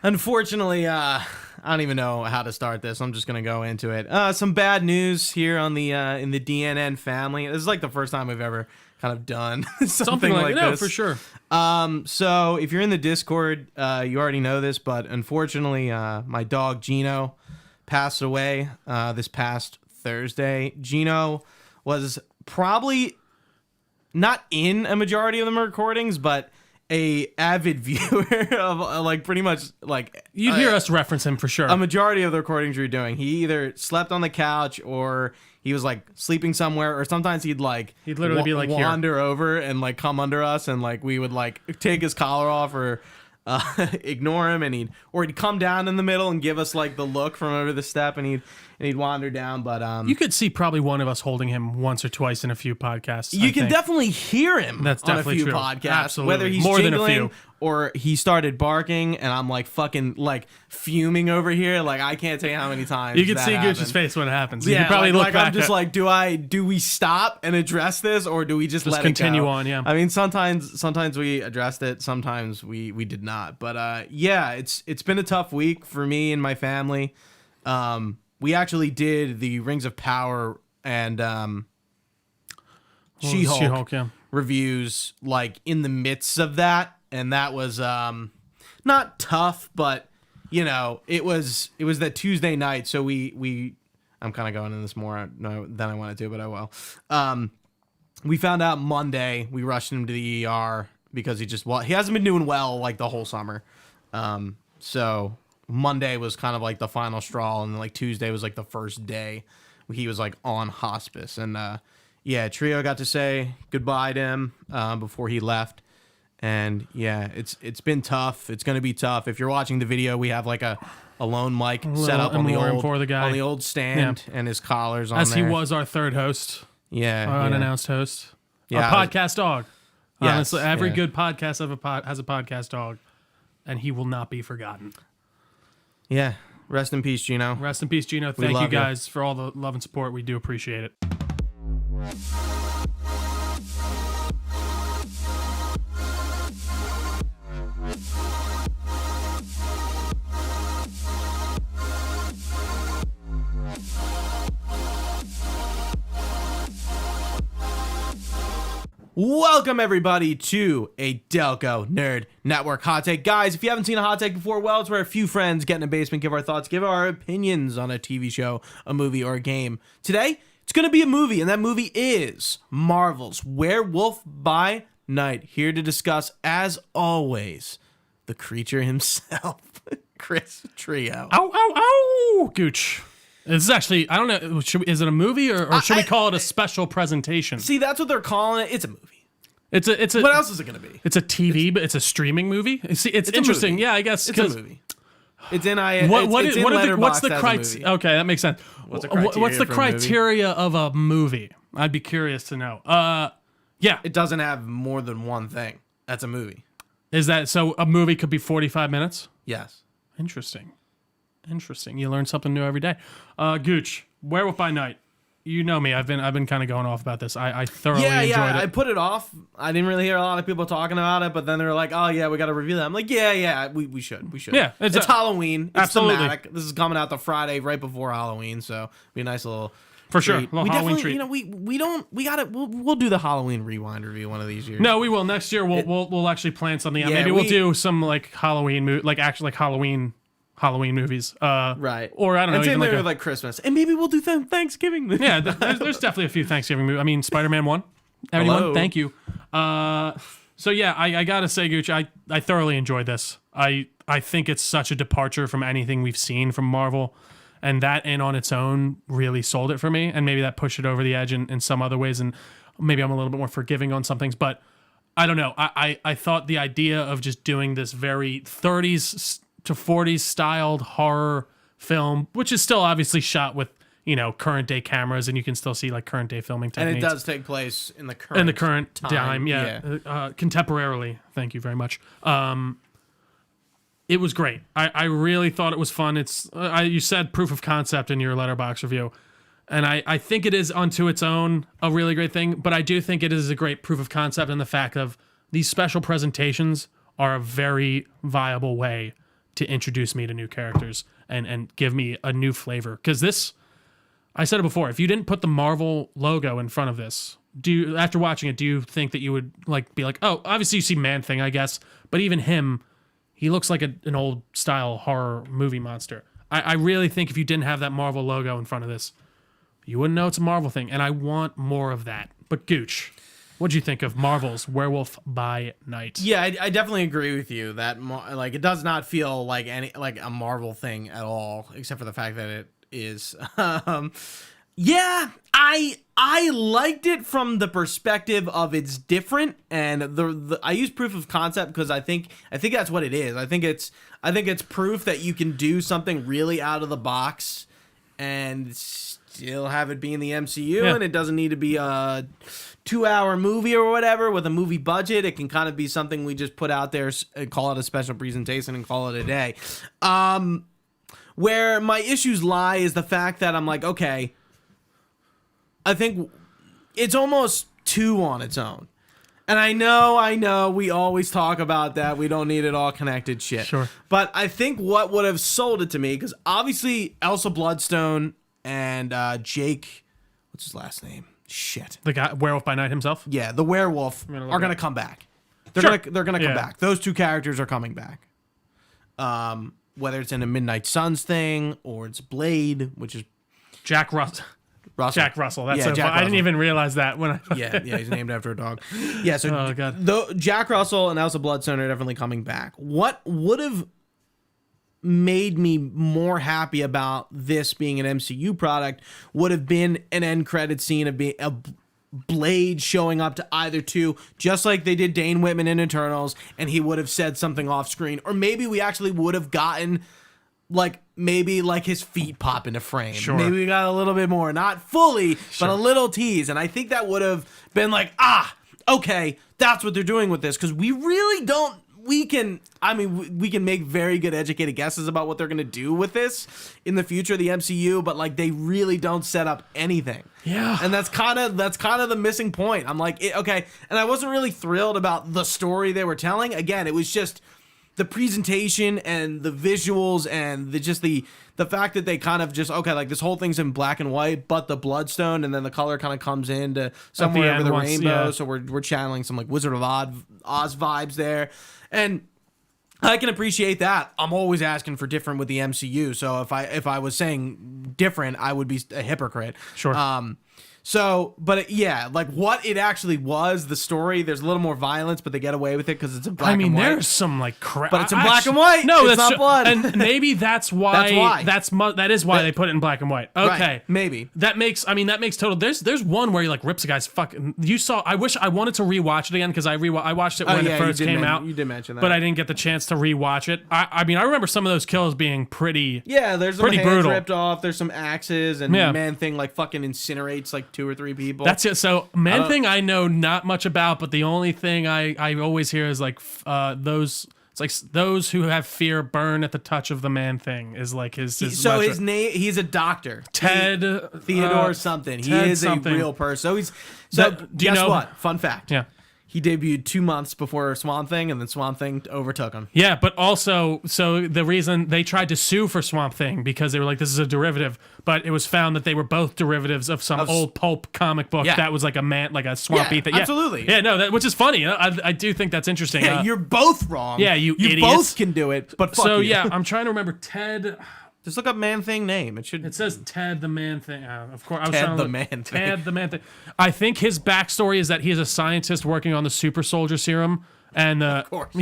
Unfortunately, I don't even know how to start this. I'm just gonna go into it. Some bad news here on the in the DNN family. This is like the first time we've ever kind of done something like this. No, for sure. So if you're in the Discord, you already know this, but unfortunately, my dog Gino passed away this past Thursday. Gino was probably not in a majority of the recordings, but a avid viewer of like pretty much like you'd hear us reference him for sure. A majority of the recordings we were doing, he either slept on the couch or he was like sleeping somewhere, or sometimes he'd literally be like wander over and like come under us, and like we would like take his collar off or ignore him, and he'd come down in the middle and give us like the look from over the step, and he'd wander down. But you could see probably one of us holding him once or twice in a few podcasts. You can definitely hear him. That's on definitely a few true. podcasts, Absolutely. whether he's more jiggling than a few. Or he started barking, and I'm like fucking like fuming over here. Like I can't tell you how many times you can that see happened. Gucci's face when it happens. Yeah, you can probably look back. I'm just like, do we stop and address this, or do we just let continue it go? on? Yeah. I mean, sometimes we addressed it, sometimes we did not. But yeah, it's been a tough week for me and my family. We actually did the Rings of Power and She-Hulk reviews like in the midst of that, and that was not tough, but you know, it was that Tuesday night, so we I'm kind of going into this more than I want to do, but I will. We found out Monday. We rushed him to the ER because he hasn't been doing well like the whole summer. So Monday was kind of like the final straw, and like Tuesday was like the first day he was like on hospice, and yeah, Trio got to say goodbye to him before he left. And yeah, it's been tough. It's going to be tough. If you're watching the video, we have like a lone mic set up on the old stand, and his collars on as there. He was our third host. Yeah. Our unannounced host. Yeah, our podcast dog. Yes, honestly, every good podcast has a podcast dog, and he will not be forgotten. Yeah. Rest in peace, Gino. Rest in peace, Gino. Thank you guys for all the love and support. We do appreciate it. Welcome everybody to a Delco Nerd Network Hot Take. Guys, if you haven't seen a hot take before, well, it's where a few friends get in a basement, give our thoughts, give our opinions on a TV show, a movie, or a game. Today, it's going to be a movie, and that movie is Marvel's Werewolf by Night. Here to discuss, as always, the creature himself, Chris Trio. Ow, ow, ow! Gooch. This is actually, I don't know, is it a movie or should we call it a special presentation? See, that's what they're calling it. It's a movie. It's a. What else is it going to be? It's a TV, but it's a streaming movie. See, it's interesting. Yeah, I guess. It's a movie. It's in what's the criteria? Okay, that makes sense. What's the criteria of a movie? I'd be curious to know. Yeah. It doesn't have more than one thing. That's a movie. Is that so? A movie could be 45 minutes? Yes. Interesting. You learn something new every day. Gooch, Werewolf by Night. You know me. I've been kind of going off about this. I thoroughly enjoyed it. I put it off. I didn't really hear a lot of people talking about it, but then they were like, "Oh yeah, we got to review that." I'm like, "Yeah, we should." Yeah, it's Halloween. It's absolutely thematic. This is coming out the Friday right before Halloween, so be a nice little for treat. sure. A little Halloween treat. You know, we'll do the Halloween rewind review one of these years. No, we will next year. We'll actually plan something out. Yeah, maybe we'll do some like Halloween Halloween movies, right? Or I don't know, and same even like Christmas, and maybe we'll do Thanksgiving movies. Yeah, there's definitely a few Thanksgiving movies. I mean, Spider-Man 1. Everyone, hello. Thank you. So yeah, I gotta say, Gooch, I thoroughly enjoyed this. I think it's such a departure from anything we've seen from Marvel, and that in on its own really sold it for me, and maybe that pushed it over the edge in some other ways, and maybe I'm a little bit more forgiving on some things, but I don't know. I thought the idea of just doing this very 30s to 40s styled horror film, which is still obviously shot with, you know, current day cameras, and you can still see like current day filming techniques. And it does take place in the current time. Yeah. Contemporarily. Thank you very much. It was great. I really thought it was fun. It's you said proof of concept in your Letterboxd review, and I think it is unto its own a really great thing, but I do think it is a great proof of concept in the fact of these special presentations are a very viable way to introduce me to new characters and give me a new flavor. Because this, I said it before, if you didn't put the Marvel logo in front of this, after watching it, do you think that you would like be like, oh, obviously you see Man-Thing, I guess, but even him, he looks like an old style horror movie monster. I really think if you didn't have that Marvel logo in front of this, you wouldn't know it's a Marvel thing, and I want more of that. But Gooch, what'd you think of Marvel's Werewolf by Night? Yeah, I definitely agree with you that like it does not feel like a Marvel thing at all, except for the fact that it is. Yeah, I liked it from the perspective of it's different, and I use proof of concept because I think that's what it is. I think it's proof that you can do something really out of the box and still have it be in the MCU, and it doesn't need to be a 2-hour movie or whatever with a movie budget. It can kind of be something we just put out there and call it a special presentation and call it a day. Where my issues lie is the fact that I'm like, okay, I think it's almost 2 on its own. And I know, we always talk about that. We don't need it all connected shit. Sure. But I think what would have sold it to me, because obviously Elsa Bloodstone and Jake, what's his last name? Shit. The guy, Werewolf by Night himself? Yeah, the werewolf are going to come back. They're going to come back. Those 2 characters are coming back. Whether it's in a Midnight Suns thing or it's Blade, which is Jack Russell. Jack Russell. That's so Jack fun. I didn't even realize that when I. yeah, he's named after a dog. Yeah, so Oh, God. Jack Russell and Elsa Bloodstone are definitely coming back. What would have made me more happy about this being an MCU product would have been an end credit scene of being a Blade showing up to either 2, just like they did Dane Whitman in Eternals, and he would have said something off screen, or maybe we actually would have gotten maybe his feet pop into frame. Sure. Maybe we got a little bit more, not fully, but a little tease. And I think that would have been like, okay, that's what they're doing with this. Because we really don't, we can make very good educated guesses about what they're going to do with this in the future of the MCU, but they really don't set up anything. Yeah. And that's kind of the missing point. I'm like, okay. And I wasn't really thrilled about the story they were telling. Again, it was just the presentation and the visuals and the fact that they kind of just, okay, this whole thing's in black and white, but the Bloodstone, and then the color kind of comes into somewhere over the rainbow. So we're channeling some Wizard of Oz vibes there. And I can appreciate that. I'm always asking for different with the MCU. So if I was saying different, I would be a hypocrite. Sure. So, but yeah, what it actually was, the story, there's a little more violence, but they get away with it because it's in black and white. There's some crap. But it's in black and white. No, it's not blood. And maybe that's why. That is why they put it in black and white. Okay. Right, maybe. That makes total. There's one where he rips a guy's fucking. You saw. I want it to rewatch it again because I watched it when it first came out. You did mention that. But I didn't get the chance to rewatch it. I remember some of those kills being pretty. Yeah, there's some hands brutal. ripped off. There's some axes, and Man-Thing fucking incinerates 2 or 3 people. That's it. So Man-Thing I know not much about, but the only thing I always hear is those. It's those who have fear burn at the touch of the Man-Thing is his. So his name. He's a doctor. Ted Theodore something. He is something. A real person. So guess what? Fun fact. Yeah. He debuted 2 months before Swamp Thing, and then Swamp Thing overtook him. Yeah, but also, so the reason they tried to sue for Swamp Thing because they were this is a derivative, but it was found that they were both derivatives of some old pulp comic book that was a Swamp Thing. Yeah, absolutely. Yeah, no, which is funny. I do think that's interesting. Yeah, you're both wrong. Yeah, you idiots. Both can do it, but fuck you. Yeah, I'm trying to remember Ted. Just look up Man-Thing name. It says Ted the Man-Thing. Of course, Ted the Man-Thing. Ted the Man-Thing. I think his backstory is that he is a scientist working on the super soldier serum, and of course.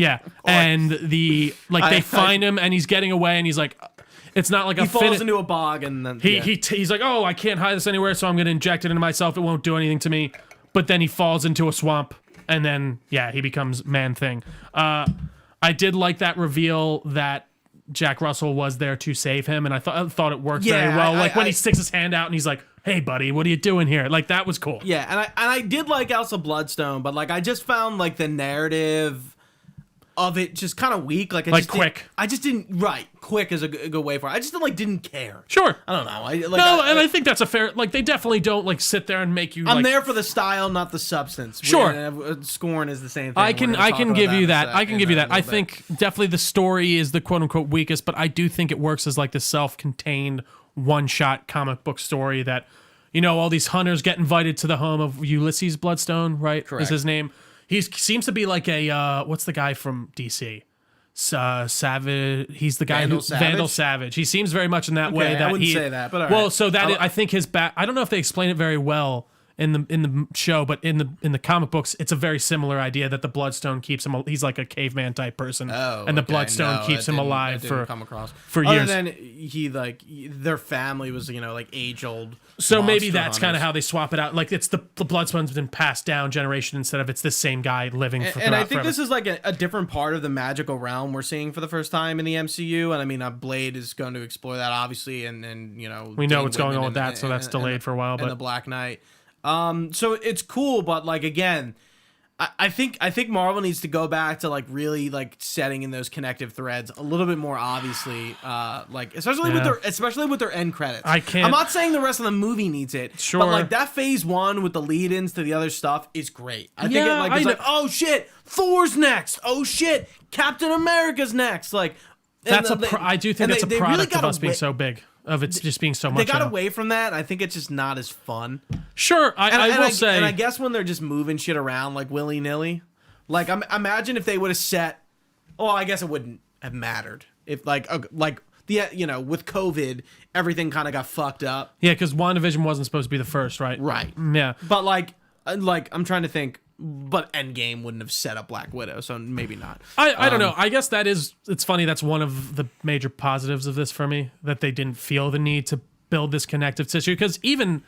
And they find him, and he's getting away, and he's like, it's not like he falls into a bog, and then he's like, oh, I can't hide this anywhere, so I'm going to inject it into myself. It won't do anything to me. But then he falls into a swamp, and then he becomes Man-Thing. I did like that reveal that Jack Russell was there to save him, and I thought it worked very well. When he sticks his hand out and he's like, "Hey, buddy, what are you doing here?" That was cool. Yeah, and I did like Elsa Bloodstone, but I just found the narrative of it just kind of weak. Like, I just didn't. Right, quick is a good way for it. I just didn't care. Sure. I don't know. I think that's a fair. Like, they definitely don't like sit there and make you. I'm there for the style, not the substance. Sure. Scorn is the same thing. I can give you that. I can give you that. I think definitely the story is the quote unquote weakest, but I do think it works as like the self-contained one-shot comic book story that, all these hunters get invited to the home of Ulysses Bloodstone, right? Correct. Is his name. He seems to be like a what's the guy from DC? Savage. He's the guy Vandal Savage. He seems very much in that way. That I wouldn't say that, but all right. Well, so that I think his back. I don't know if they explain it very well in the show, but in the comic books, it's a very similar idea that the Bloodstone keeps him. He's like a caveman type person, and the Bloodstone keeps him alive for years. Other than their family was like age old. So maybe that's kind of how they swap it out. Like it's the Bloodstone's been passed down generation instead of it's this same guy living for. And I think this is like a different part of the magical realm we're seeing for the first time in the MCU. And I mean, Blade is going to explore that obviously, and we know what's going on with that, so that's delayed for a while. But the Black Knight. So it's cool, but like again, I think Marvel needs to go back to like really like setting in those connective threads a little bit more obviously, like especially with their end credits. I'm not saying the rest of the movie needs it, sure, but like that phase 1 with the lead-ins to the other stuff is great. I think it's like oh shit, Thor's next. Oh shit, Captain America's next. Like I do think that's a product of us being so big. Of it's just being so much. They got away from that. I think it's just not as fun. Sure, I will say. And I guess when they're just moving shit around like willy nilly, like imagine if they would have set. Oh, I guess it wouldn't have mattered if with COVID everything kind of got fucked up. Yeah, because WandaVision wasn't supposed to be the first, right? Right. Yeah. But like I'm trying to think. But Endgame wouldn't have set up Black Widow, so maybe not. I don't know. I guess it's funny. That's one of the major positives of this for me, that they didn't feel the need to build this connective tissue. Because even,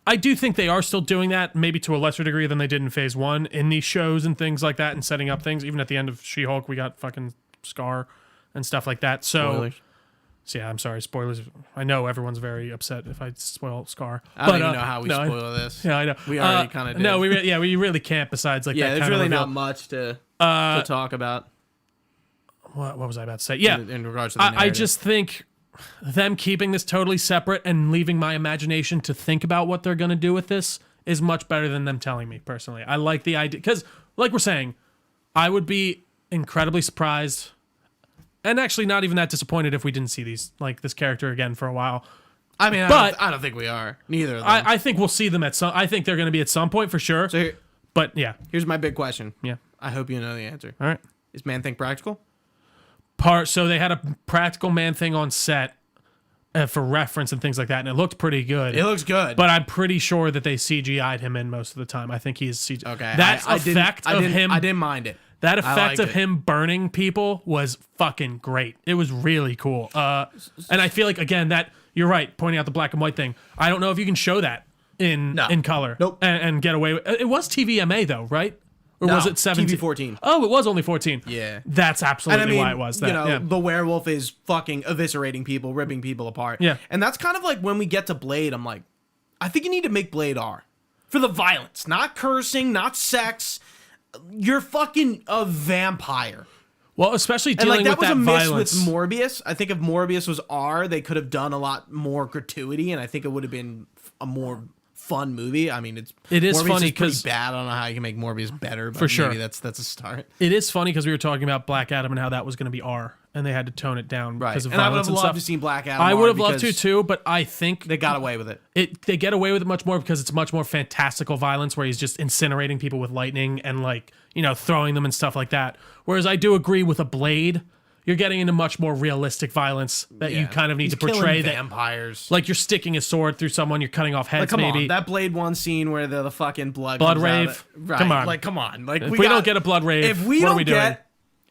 I do think they are still doing that, maybe to a lesser degree than they did in phase 1, in these shows and things like that, and setting up things. Even at the end of She-Hulk, we got fucking Scar and stuff like that. So yeah, I'm sorry, spoilers. I know everyone's very upset if I spoil Scar. I don't even know how we spoil this. Yeah, I know. We already kind of did. No, we really can't. Besides, like, there's really not much to talk about. What was I about to say? Yeah, in regards to the narrative. I just think them keeping this totally separate and leaving my imagination to think about what they're gonna do with this is much better than them telling me. Personally, I like the idea because, like we're saying, I would be incredibly surprised. And actually, not even that disappointed if we didn't see this character again for a while. I mean, I don't think we are. Neither of them. I think we'll see them at some. I think they're going to be at some point for sure. So but yeah, here's my big question. Yeah, I hope you know the answer. All right. Is Man-Thing practical? So they had a practical Man-Thing on set for reference and things like that, and it looked pretty good. It looks good, but I'm pretty sure that they CGI'd him in most of the time. I think he's CGI. Okay. That effect of him. I didn't mind it. That effect of him burning people was fucking great. It was really cool. And I feel like, again, that you're right, pointing out the black and white thing. I don't know if you can show that in color. Nope. And get away with it. It was TVMA, though, right? Or was it 17? TV 14. Oh, it was only 14. Yeah. That's absolutely why it was that. The werewolf is fucking eviscerating people, ripping people apart. Yeah. And that's kind of like when we get to Blade, I'm like, I think you need to make Blade R. For the violence. Not cursing, not sex. You're fucking a vampire. Well, especially dealing with that violence. With Morbius. I think if Morbius was R, they could have done a lot more gratuity, and I think it would have been a more fun movie. I mean, it is Morbius funny because bad. I don't know how you can make Morbius better, but for sure, maybe that's a start. It is funny because we were talking about Black Adam and how that was going to be R, and they had to tone it down because of and violence and stuff. I would have loved to see Black Adam. I would have loved to too, but I think they got away with it. They get away with it much more because it's much more fantastical violence, where he's just incinerating people with lightning and throwing them and stuff like that. Whereas I do agree with a Blade. You're getting into much more realistic violence that you kind of need to portray. That vampires, like you're sticking a sword through someone, you're cutting off heads. Come maybe on, that Blade 1 scene where the fucking blood rave. Right. Come on. Like if we don't get a blood rave, if we what don't are we doing?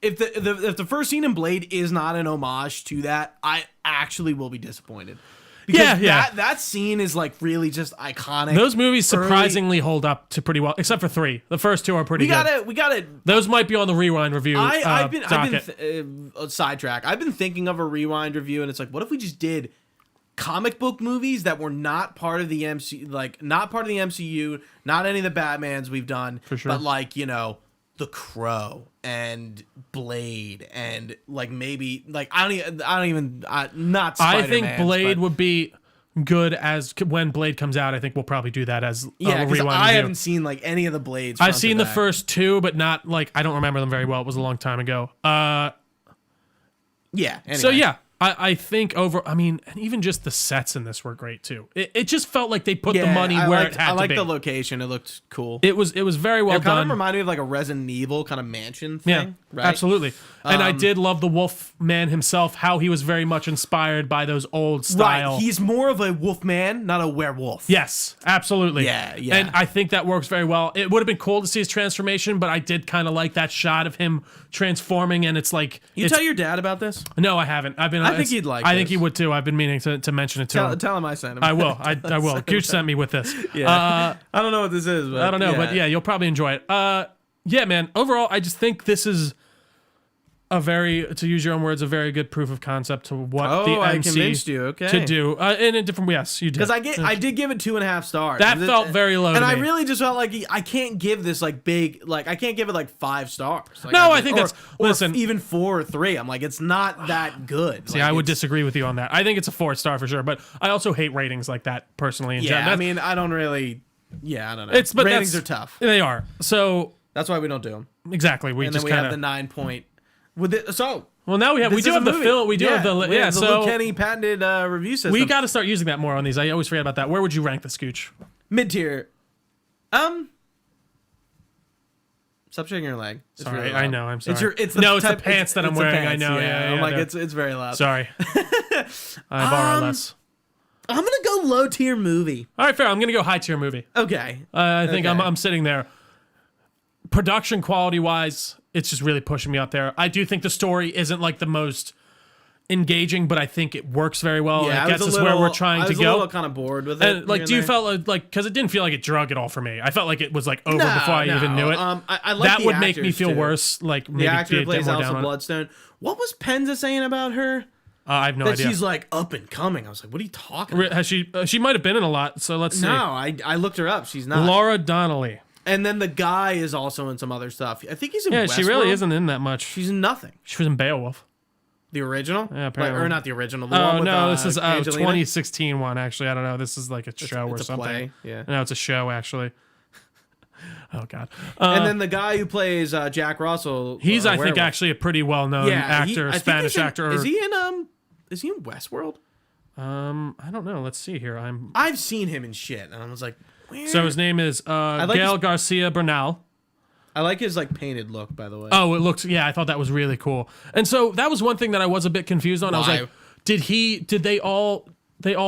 If the first scene in Blade is not an homage to that, I actually will be disappointed. Because that scene is like really just iconic. Those movies surprisingly hold up to pretty well, except for 3. The first 2 are pretty good. We got it. Those might be on the rewind review. I've been sidetrack. I've been thinking of a rewind review, and it's like, what if we just did comic book movies that were not part of the MCU, not part of the MCU, not any of the Batmans we've done, for sure, but The Crow and Blade and like maybe like I don't even not Spider-Man. I think Blade would be good as when Blade comes out. I think we'll probably do that as a rewind review. I haven't seen like any of the Blades. I've seen the first two, but not like I don't remember them very well. It was a long time ago. Yeah. Anyway. So yeah, I think and even just the sets in this were great too. It just felt like they put the money where it had to be. I like the location. It looked cool. It was very well done. It kind of reminded me of like a Resident Evil kind of mansion thing. Yeah, right? absolutely. And I did love the Wolf Man himself, how he was very much inspired by those old style. Right. He's more of a wolf man, not a werewolf. Yes, absolutely. Yeah. And I think that works very well. It would have been cool to see his transformation, but I did kind of like that shot of him transforming, and it's like you tell your dad about this? No, I haven't. I think he'd like. I think he would too. I've been meaning to mention it to him. Tell him I sent him. I will. I will. Gooch sent me with this. Yeah. I don't know what this is. But I don't know, but yeah, you'll probably enjoy it. Yeah, man. Overall, I just think this is a very, to use your own words, a very good proof of concept to what the I MC convinced you. Okay. to do. In a different, yes, you did. Because I did give it 2.5 stars. That felt very low. And to I me. really just felt like I can't give this like big, like I can't give it like 5 stars. Like, No, I think that's- or listen. even 4 or 3. I'm like, it's not that good. See, Like, I would it's- disagree with you on that. I think it's a 4-star for sure, but I also hate ratings like that personally. In Yeah, general. I mean, I don't really. Yeah, I don't know. But ratings are tough. They are. So That's why we don't do them. exactly, we And just then we kind have the of. 9 point. With it, so Well, now we this do is have a the movie. film. We do have the we have the so Luke Kenny patented review system. we got to start using that more on these. I always forget about that. Where would you rank the Scooch? mid tier. Stop shaking your leg. It's Sorry, really I loud. know. I'm sorry. It's the no, it's type, the pants that I'm it's the wearing. pants, I know. Yeah, I'm like no. it's very loud. Sorry. I borrow less. I'm gonna go low tier movie. All right, fair. I'm gonna go high tier movie. Okay. I think Okay. I'm sitting there. Production quality wise, it's just really pushing me up there. I do think the story isn't like the most engaging, but I think it works very well. Yeah, And it gets us where we're trying to I was go. a little kind of bored with it. And like, do you felt like because it didn't feel like it drug at all for me? I felt like it was like over before I even knew it. I like That the would make me actors, feel too. worse. Like maybe The actor be who a bit plays more down Elsa on it. Bloodstone. What was Penza saying about her? I have no That idea. she's like up and coming. I was like, what are you talking about? Has she might have been in a lot. So let's see. No, I looked her up. She's not. Laura Donnelly. And then the guy is also in some other stuff. I think he's in Yeah, Westworld. she really isn't in that much. She's in nothing. She was in Beowulf. The original? Yeah, apparently. Or not the original. The Oh one with, no, this is Angelina? 2016 one. Actually, I don't know. This is like a show or It's a something. play. Yeah. No, it's a show actually. Oh god. And then the guy who plays Jack Russell. He's I think Werewolf. actually a pretty well known actor, I think Spanish he's in- actor. Is he in Westworld? I don't know. Let's see here. I've seen him in shit, and I was like, where? So his name is like Gail his- Garcia Bernal. I like his like painted look, by the way. Oh, it looks. Yeah, I thought that was really cool. And so that was one thing that I was a bit confused on. I was Why? like, did they all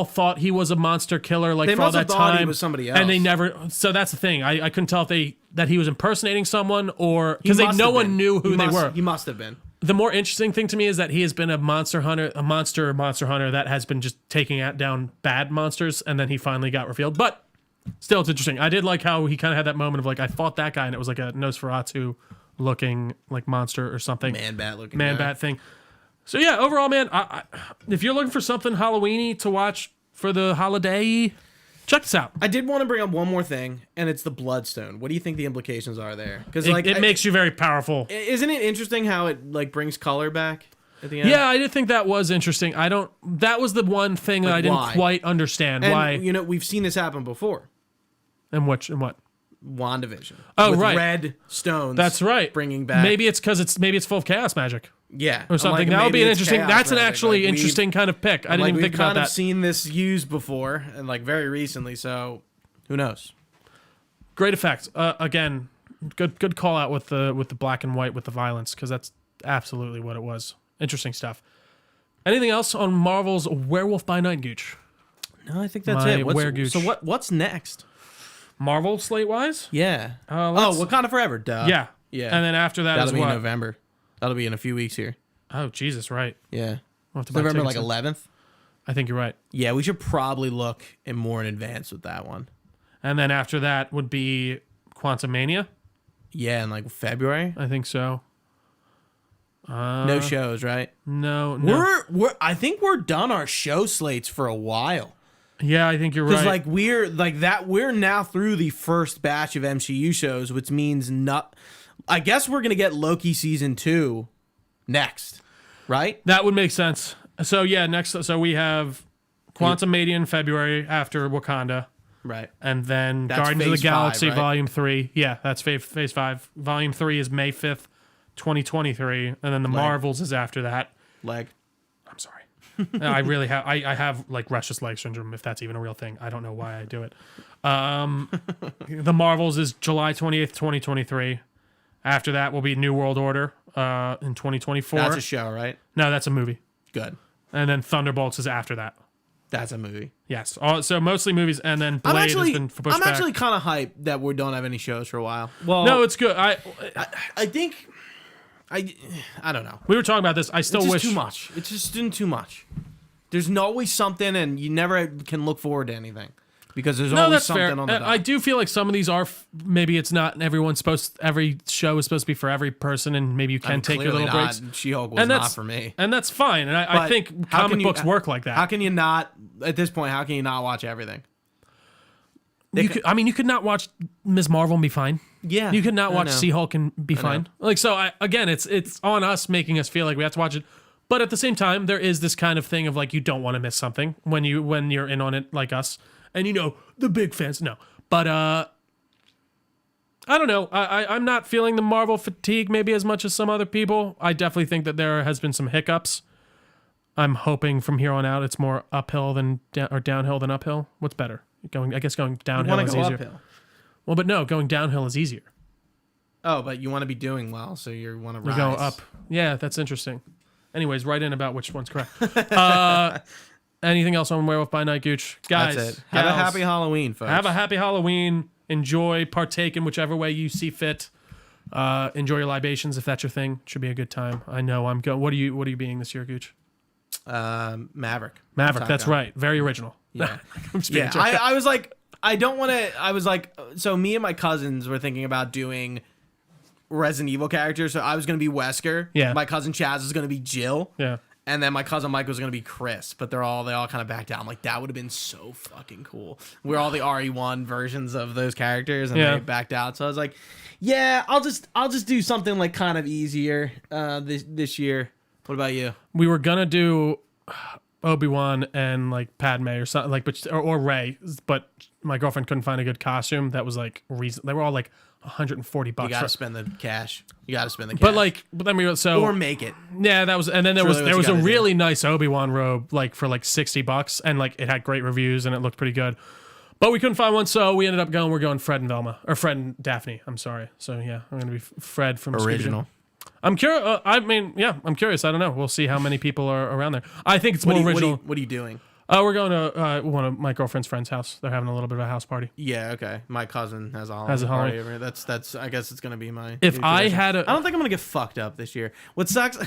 thought he was a monster killer like They for all must that have thought time? he was somebody And they else. never. So that's the thing. I couldn't tell if that he was impersonating someone or because He must no have one been. knew who He they must- were. He must have been. The more interesting thing to me is that he has been a monster hunter that has been just taking down bad monsters, and then he finally got revealed. But still, it's interesting. I did like how he kind of had that moment of like, I fought that guy, and it was like a Nosferatu looking like monster or something, Man bat looking. man guy. bat thing. So yeah, overall, man, if you're looking for something Halloweeny to watch for the holiday, check this out. I did want to bring up one more thing, and it's the Bloodstone. What do you think the implications are there? Because It makes you very powerful. isn't it interesting how it like brings color back at the end? Yeah, I did think that was interesting. That was the one thing that I didn't why? quite understand And why. you know we've seen this happen before. And what? WandaVision. Oh, with right. Red stones. That's right. Bringing back. Maybe it's because it's full of chaos magic Yeah. or something. That would be an interesting. That's an actually interesting kind of pick. I didn't even think about We've kind that. of seen this used before, and like very recently. So, who knows? Great effect. Again, good call out with the black and white with the violence because that's absolutely what it was. Interesting stuff. Anything else on Marvel's Werewolf by Night, Gooch? No, I think that's My it. Werewolf. So what's next? Marvel slate wise? Yeah. Let's- Wakanda Forever. Duh. Yeah. Yeah. And then after that That'll is be in what? November. That'll be in a few weeks here. Oh Jesus, right. Yeah. We'll have to buy November like tickets. 11th. I think you're right. Yeah, we should probably look more in advance with that one. And then after that would be Quantumania. Yeah, in like February. I think so. No shows, right? No. I think we're done our show slates for a while. Yeah, I think you're Because right. like we're now through the first batch of MCU shows, which means I guess we're gonna get Loki season 2 next, right? That would make sense. So yeah, next. So we have Quantum Mania in February after Wakanda, Right. and then That's Guardians of the phase Galaxy 5, right? Volume 3. Yeah, that's phase 5. Volume 3 is May 5th, 2023, and then the Marvels is after that. Leg. I'm sorry. I really have. I have like restless leg syndrome, if that's even a real thing. I don't know why I do it. The Marvels is July 28th, 2023. After that will be New World Order in 2024. That's a show, right? No, that's a movie. Good. And then Thunderbolts is after that. That's a movie. Yes. So mostly movies, and then Blade has been pushed I'm back. actually kind of hyped that we don't have any shows for a while. Well, No, it's good. I think I don't know. We were talking about this. I still It's just wish too much. It's just doing too much. There's always something, and you never can look forward to anything because there's No, always that's fair. something on the I do feel like some of these are maybe it's not everyone's supposed. Every show is supposed to be for every person, and maybe you can take your little breaks. She-Hulk was And not that's for me. and that's fine. And I But think how can comic you- books work like that. How can you not at this point? How can you not watch everything? You could not watch Ms. Marvel and be fine. Yeah, You could not I watch know. She-Hulk and be fine. Like so, again, it's on us making us feel like we have to watch it. But at the same time, there is this kind of thing of like you don't want to miss something when you're in on it like us, and the big fans. No, but I don't know. I'm not feeling the Marvel fatigue maybe as much as some other people. I definitely think that there has been some hiccups. I'm hoping from here on out it's more uphill than or downhill than uphill. What's better? Going downhill is go easier. uphill. Well, but no, going downhill is easier. Oh, but you want to be doing well, so you want to We rise. go up. Yeah, that's interesting. Anyways, write in about which one's correct. Anything else on Werewolf by Night, Gooch? Guys, That's it. Have a gals, happy Halloween, folks. have a happy Halloween. Enjoy, partake in whichever way you see fit. Enjoy your libations if that's your thing. Should be a good time. I know I'm going. What are you being this year, Gooch? Maverick. Maverick. That's right. Very original. Yeah. I'm just being Yeah. a jerk. I was like, I don't want to. I was like, so me and my cousins were thinking about doing Resident Evil characters. So I was going to be Wesker. Yeah. My cousin Chaz was going to be Jill. Yeah. And then my cousin Mike was going to be Chris, but they all kind of backed down. I'm like, that would have been so fucking cool. We're all the RE1 versions of those characters, and they backed out. So I was like, yeah, I'll just do something like kind of easier this year. What about you? We were gonna do Obi-Wan and like Padme or something like, or Rey, but my girlfriend couldn't find a good costume that was like reason. They were all like $140. You gotta spend the cash. But then we so or make it. yeah, that was, and then there was really what you a gotta do. really nice Obi-Wan robe like for like $60, and like it had great reviews and it looked pretty good. But we couldn't find one, so we ended up we're going Fred and Velma, or Fred and Daphne. I'm sorry. So yeah, I'm gonna be Fred from Original. Scooby-Doo. I'm curious. I'm curious. I don't know. We'll see how many people are around there. I think it's more original. What are you doing? We're going to one of my girlfriend's friend's house. They're having a little bit of a house party. Yeah, okay. My cousin has a Halloween party over here. That's. I guess it's gonna be my. If I tradition. had I don't think I'm gonna get fucked up this year. What sucks?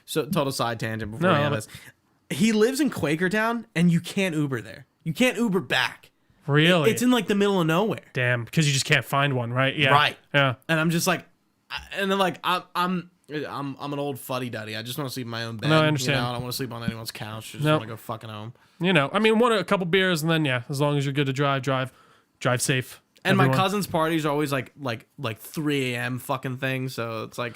So total side tangent before No, we have but- this. He lives in Quakertown, and you can't Uber there. You can't Uber back. Really? It's in like the middle of nowhere. Damn, because you just can't find one, right? Yeah. Right. Yeah. And I'm just like, and then like I'm an old fuddy duddy. I just want to sleep in my own bed. No, I understand. You know? I don't want to sleep on anyone's couch. I just Nope. want to go fucking home. A couple beers, and then as long as you're good to drive safe. And everyone. my cousin's parties are always like 3 a.m. fucking things. So it's like,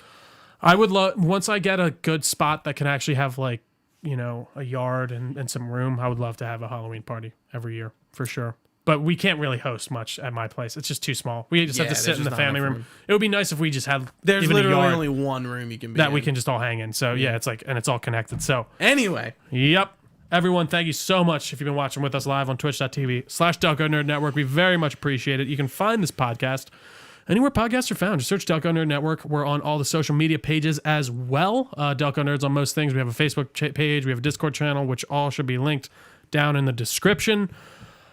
I would love, once I get a good spot that can actually have like, a yard and some room, I would love to have a Halloween party every year for sure. But we can't really host much at my place. It's just too small. We just have to Yeah, sit there's in the just not family enough room. room. It would be nice if we just had there's even literally a yard only one room you can be that in. we can just all hang in. So yeah, it's like, and it's all connected. So Anyway, yep. Everyone, thank you so much if you've been watching with us live on twitch.tv/Delco Nerd Network. We very much appreciate it. You can find this podcast anywhere podcasts are found. Just search Delco Nerd Network. We're on all the social media pages as well. Delco Nerds on most things. We have a Facebook page. We have a Discord channel, which all should be linked down in the description.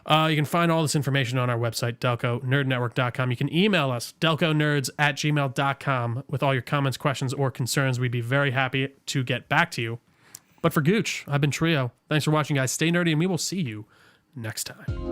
You can find all this information on our website, delconerdnetwork.com. You can email us, delconerds@gmail.com, with all your comments, questions, or concerns. We'd be very happy to get back to you. But for Gooch, I've been Trio. Thanks for watching, guys. Stay nerdy, and we will see you next time.